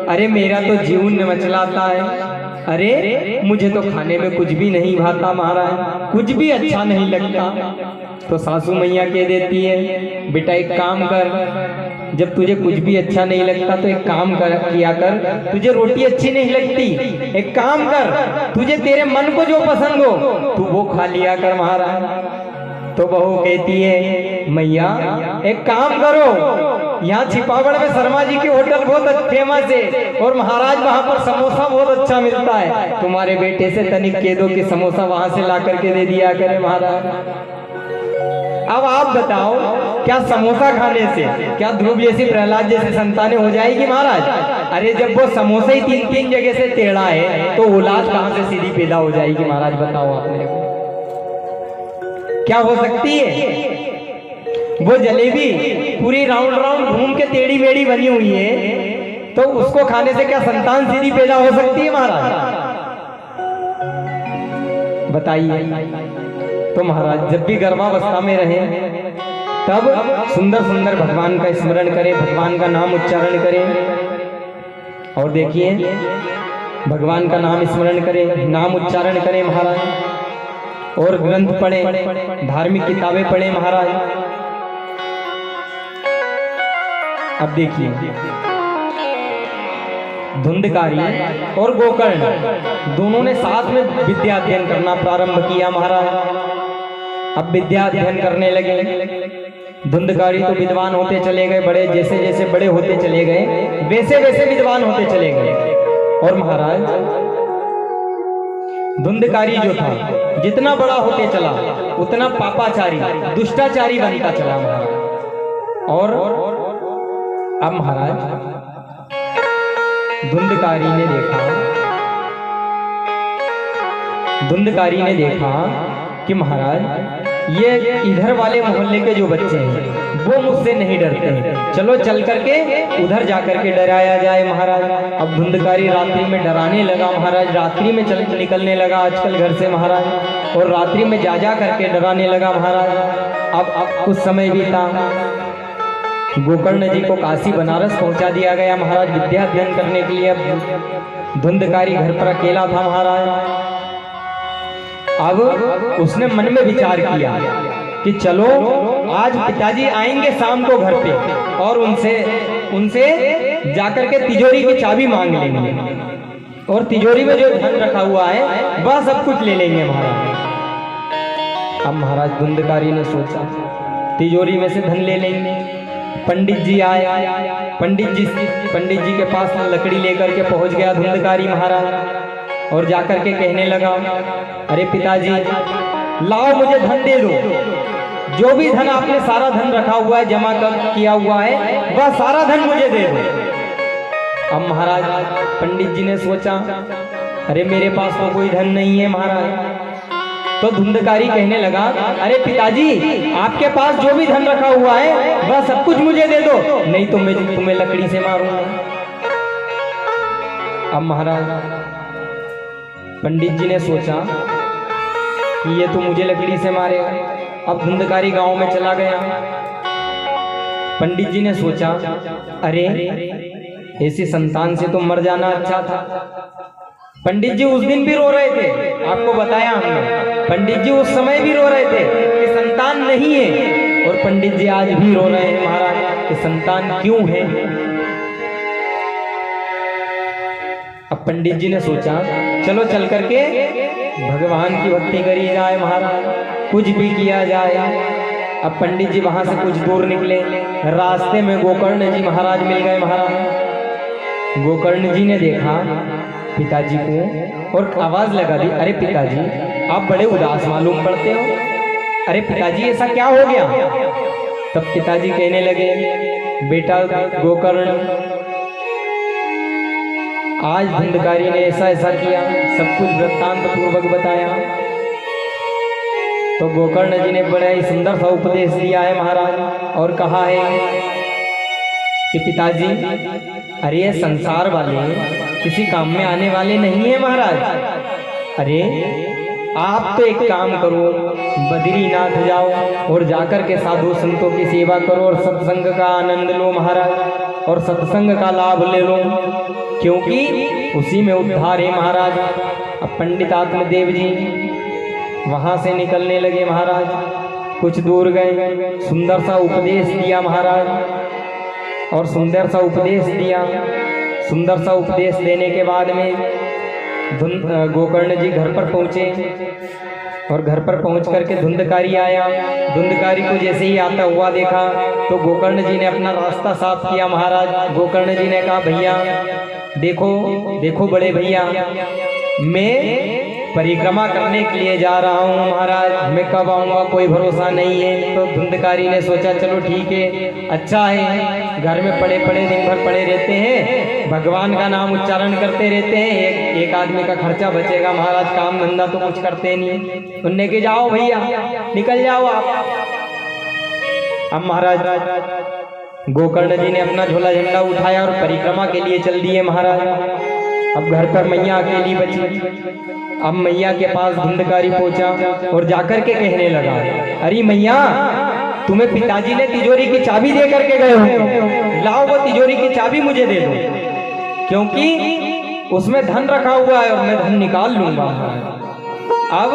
अरे मेरा तो जीवन मचलाता है। अरे मुझे तो खाने में कुछ भी नहीं भाता महाराज, कुछ भी अच्छा नहीं लगता। तो सासू मैया कह देती है, बेटा एक काम कर, जब तुझे कुछ भी अच्छा नहीं लगता तो एक काम किया कर, तुझे रोटी अच्छी नहीं लगती, एक काम कर, तुझे तेरे मन को जो पसंद हो तू वो खा लिया कर महाराज। तो बहू कहती है, मैया एक काम करो, यहाँ छिपावड़ में शर्मा जी की होटल बहुत फेमस है और महाराज वहाँ पर समोसा बहुत अच्छा मिलता है, तुम्हारे बेटे से तनिक कह दो कि समोसा वहाँ से ला करके दे दिया करे महाराज। अब आप बताओ, क्या समोसा खाने से क्या ध्रुव जैसी प्रहलाद जैसी संतानें हो जाएगी महाराज? अरे जब वो समोसा ही 3-3 जगह से टेढ़ा है तो औलाद कहाँ से सीधी पैदा हो जाएगी महाराज? बताओ आप मेरे को, क्या हो सकती है? वो जलेबी पूरी राउंड राउंड घूम के टेढ़ी मेढ़ी बनी हुई है, तो उसको खाने से क्या संतान सीधी पैदा हो सकती है महाराज? बताइए। तो महाराज जब भी गर्भावस्था में रहे तब सुंदर सुंदर भगवान का स्मरण करें, भगवान का नाम उच्चारण करें। और देखिए, भगवान का नाम स्मरण करें, नाम उच्चारण करें महाराज, और ग्रंथ पढ़ें, धार्मिक किताबें पढ़ें महाराज। अब देखिए, धुंधकारी और गोकर्ण दोनों ने साथ में विद्या अध्ययन करना प्रारंभ किया महाराज। अब विद्या अध्ययन करने लगे। धुंधकारी तो विद्वान होते चले गए, बड़े जैसे जैसे बड़े होते चले गए वैसे वैसे विद्वान होते चले गए। और महाराज धुंधकारी जो था जितना बड़ा होते चला उतना पापाचारी दुष्टाचारी बनता चला महाराज। और अब महाराज धुंधकारी ने देखा कि महाराज ये इधर वाले मोहल्ले के जो बच्चे हैं वो मुझसे नहीं डरते हैं, चलो चल करके उधर जाकर के डराया जाए महाराज। अब धुंधकारी रात्रि में डराने लगा महाराज, रात्रि में निकलने लगा आजकल घर से महाराज, और रात्रि में जा करके डराने लगा महाराज। अब कुछ समय बीता, गोकर्ण जी को काशी बनारस पहुंचा दिया गया महाराज विद्या अध्ययन करने के लिए। अब धुंधकारी घर पर अकेला था महाराज। अब उसने मन में विचार किया कि चलो आज पिताजी आएंगे शाम को घर पे, और उनसे जाकर के तिजोरी की चाबी मांग लेंगे, और तिजोरी में जो धन रखा हुआ है वह सब कुछ ले लेंगे महाराज। अब महाराज धुंधकारी ने सोचा तिजोरी में से धन ले लेंगे। पंडित जी आए, पंडित जी के पास लकड़ी लेकर के पहुंच गया धुंधकारी महाराज, और जाकर के कहने लगा, अरे पिताजी लाओ मुझे धन दे दो, जो भी धन आपने सारा धन रखा हुआ है जमा किया हुआ है वह सारा धन मुझे दे दो। अब महाराज पंडित जी ने सोचा, अरे मेरे पास तो कोई धन नहीं है महाराज। तो धुंधकारी कहने लगा, अरे पिताजी आपके पास जो भी धन रखा हुआ है वह सब कुछ मुझे दे दो, नहीं तो मैं तुम्हें लकड़ी से मारूंगा। अब महाराज पंडित जी ने सोचा कि ये तो मुझे लकड़ी से मारेगा। अब धुंधकारी गांव में चला गया। पंडित जी ने सोचा, अरे ऐसी संतान से तो मर जाना अच्छा था। पंडित जी उस दिन भी रो रहे थे, आपको बताया हमने, पंडित जी उस समय भी रो रहे थे कि संतान नहीं है, और पंडित जी आज भी रो रहे हैं महाराज कि संतान क्यों है। अब पंडित जी ने सोचा चलो चल करके भगवान की भक्ति करी जाए महाराज, कुछ भी किया जाए। अब पंडित जी वहां से कुछ दूर निकले, रास्ते में गोकर्ण जी महाराज मिल गए महाराज। गोकर्ण जी ने देखा पिताजी को और आवाज लगा दी, अरे पिताजी आप बड़े उदास मालूम पड़ते हो, अरे पिताजी ऐसा क्या हो गया? तब पिताजी कहने लगे, बेटा गोकर्ण आज धुंधकारी ने ऐसा ऐसा किया, सब कुछ वृत्तांत पूर्वक बताया। तो गोकर्ण जी ने बड़ा ही सुंदर सा उपदेश दिया है महाराज, और कहा है कि पिताजी अरे ये संसार वाले किसी काम में आने वाले नहीं है महाराज। अरे आप तो एक काम करो, बद्रीनाथ जाओ और जाकर के साधु संतों की सेवा करो और सत्संग का आनंद लो महाराज, और सत्संग का लाभ ले लो, क्योंकि उसी में उद्धार है महाराज। अब पंडित आत्मदेव जी वहां से निकलने लगे महाराज, कुछ दूर गए, सुंदर सा उपदेश दिया महाराज, और सुंदर सा उपदेश दिया। सुंदर सा उपदेश देने के बाद में गोकर्ण जी घर पर पहुंचे, और घर पर पहुंच करके धुंधकारी आया। धुंधकारी को जैसे ही आता हुआ देखा तो गोकर्ण जी ने अपना रास्ता साफ किया महाराज। गोकर्ण जी ने कहा, भैया देखो देखो बड़े भैया, मैं परिक्रमा करने के लिए जा रहा हूँ महाराज, मैं कब आऊँगा कोई भरोसा नहीं है। तो धुंधकारी ने सोचा चलो ठीक है, अच्छा है, घर में पड़े पड़े दिन भर पड़े रहते हैं, भगवान का नाम उच्चारण करते रहते हैं, एक आदमी का खर्चा बचेगा महाराज, काम धंधा तो कुछ करते नहीं। उनने के जाओ भैया निकल जाओ आप। अब महाराज गोकर्ण जी ने अपना झोला झंडा उठाया और परिक्रमा के लिए चल दिए महाराज। अब घर पर मैया अकेली बची। अब मैया के पास धुंधकारी पहुंचा और जाकर के कहने लगा, अरे मैया तुम्हें पिताजी ने तिजोरी की चाबी दे करके गए हो, लाओ वो तिजोरी की चाबी मुझे दे दो, क्योंकि उसमें धन रखा हुआ है और मैं धन निकाल लूंगा। अब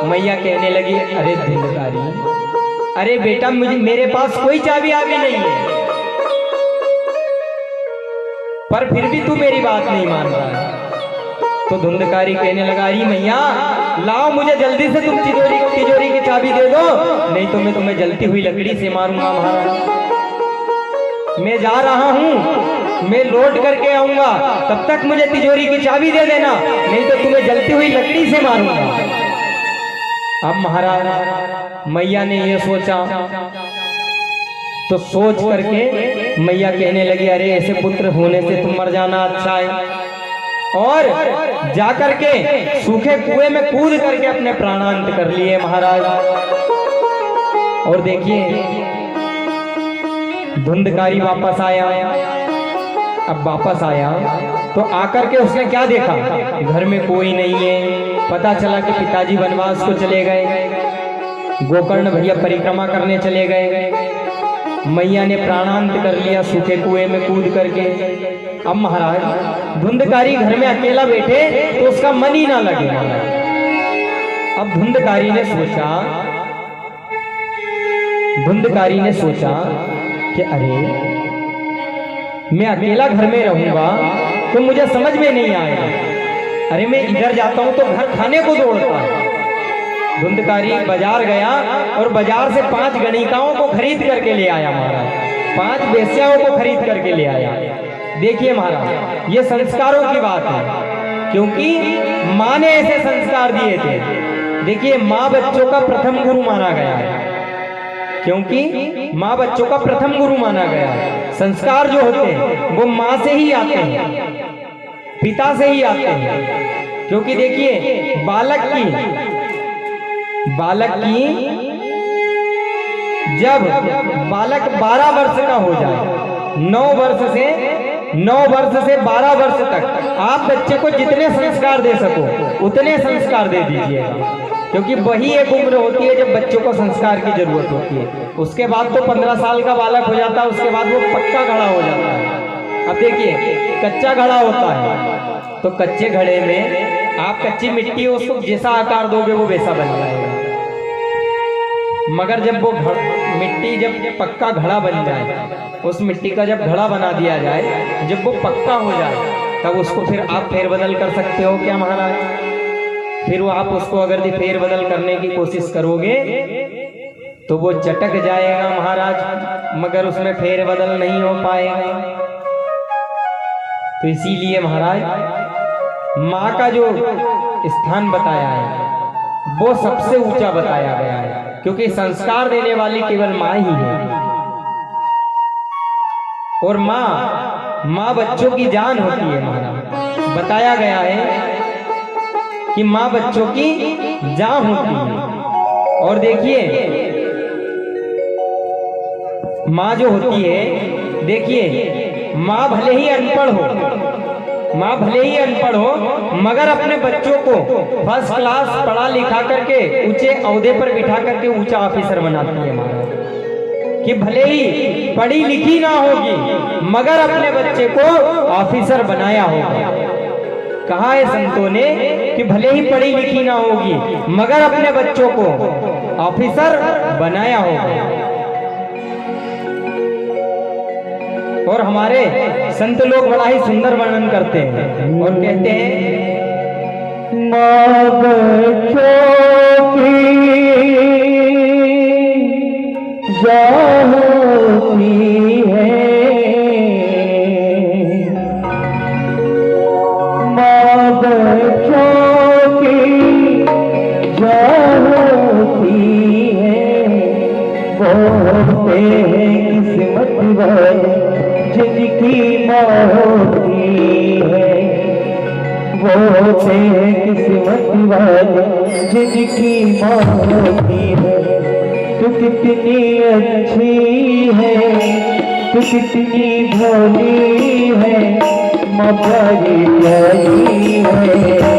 मैया कहने लगी, अरे धुंधकारी, अरे बेटा मुझे मेरे पास कोई चाबी आबी नहीं है, पर फिर भी तू मेरी बात नहीं मान रहा है। तो धुंधकारी कहने लगा, अरे मैया लाओ मुझे जल्दी से तुम तिजोरी की चाबी दे दो, नहीं तो मैं तुम्हें जलती हुई लकड़ी से मारूंगा महाराज। मैं जा रहा हूँ, मैं लौट करके आऊंगा, तब तक मुझे तिजोरी की चाबी दे देना, नहीं तो तुम्हें जलती हुई लकड़ी से मारूंगा। अब महाराज मैया ने यह सोचा, तो सोच करके मैया कहने लगी, अरे ऐसे पुत्र होने से तुम मर जाना अच्छा है, और जाकर के सूखे कुएं में कूद करके अपने प्राणांत कर लिए महाराज। और देखिए धुंधकारी वापस आया। अब वापस आया तो आकर के उसने क्या देखा, घर में कोई नहीं है। पता चला कि पिताजी वनवास को चले गए, गोकर्ण भैया परिक्रमा करने चले गए, मैया ने प्राणांत कर लिया सूखे कुएं में कूद करके। अब महाराज धुंधकारी घर में अकेला बैठे तो उसका मन ही ना लगे महाराज। अब धुंधकारी ने सोचा कि अरे मैं अकेला घर में रहूंगा तो मुझे समझ में नहीं आएगा, अरे मैं इधर जाता हूं तो घर खाने को दौड़ता है। धुंधकारी बाजार गया और बाजार से 5 गणिकाओं को खरीद करके ले आया महाराज, 5 वेश्याओं को खरीद करके ले आया। देखिए महाराज ये संस्कारों की बात है, क्योंकि माँ ने ऐसे संस्कार दिए थे। देखिए माँ बच्चों का प्रथम गुरु माना गया है, क्योंकि माँ बच्चों का प्रथम गुरु माना गया है। संस्कार जो होते हैं वो माँ से ही आते हैं, पिता से ही आते हैं। क्योंकि देखिए बालक की जब बालक 12 वर्ष का हो जाए, 9 वर्ष से 12 वर्ष तक आप बच्चे को जितने संस्कार दे सको उतने संस्कार दे दीजिएगा, क्योंकि वही एक उम्र होती है जब बच्चों को संस्कार की जरूरत होती है। उसके बाद तो 15 साल का बालक हो जाता है, उसके बाद वो पक्का घड़ा हो जाता है। अब देखिए कच्चा घड़ा होता है तो कच्चे घड़े में आप कच्ची मिट्टी उसको जैसा आकार दोगे वो वैसा बन जाएगा, मगर जब वो मिट्टी जब पक्का घड़ा बन जाए, उस मिट्टी का जब घड़ा बना दिया जाए, जब वो पक्का हो जाए तब उसको फिर आप फेरबदल कर सकते हो क्या महाराज? फिर वो आप उसको अगर फेरबदल करने की कोशिश करोगे तो वो चटक जाएगा महाराज, मगर उसमें फेरबदल नहीं हो पाएगा। तो इसीलिए महाराज माँ का जो स्थान बताया है वो सबसे ऊंचा बताया गया है, क्योंकि संस्कार देने वाली केवल माँ ही है। और माँ बच्चों की जान होती है महाराज। बताया गया है कि माँ बच्चों की जान होती है। और देखिए माँ जो होती है, देखिए माँ भले ही अनपढ़ हो, माँ भले ही अनपढ़ हो मगर अपने बच्चों को फर्स्ट क्लास पढ़ा लिखा करके ऊंचे ओहदे पर बिठा करके ऊंचा ऑफिसर बनाती है महाराज। कि भले ही पढ़ी लिखी ना होगी मगर अपने बच्चे को ऑफिसर बनाया होगा। कहा है संतों ने कि भले ही पढ़ी लिखी ना होगी मगर अपने बच्चों को ऑफिसर बनाया होगा। और हमारे संत लोग बड़ा ही सुंदर वर्णन करते हैं और कहते हैं माँ बच्चों की जाती है, माँ बच्चों की जाती है, बोलते हैं किस्मत वाले जिनकी माँ होती है, वो से किस्मत वाले जिनकी माँ होती है। तू कितनी अच्छी है, तू कितनी भोली है, माँ प्यारी प्यारी है।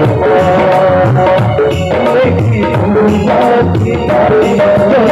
Oh Oh,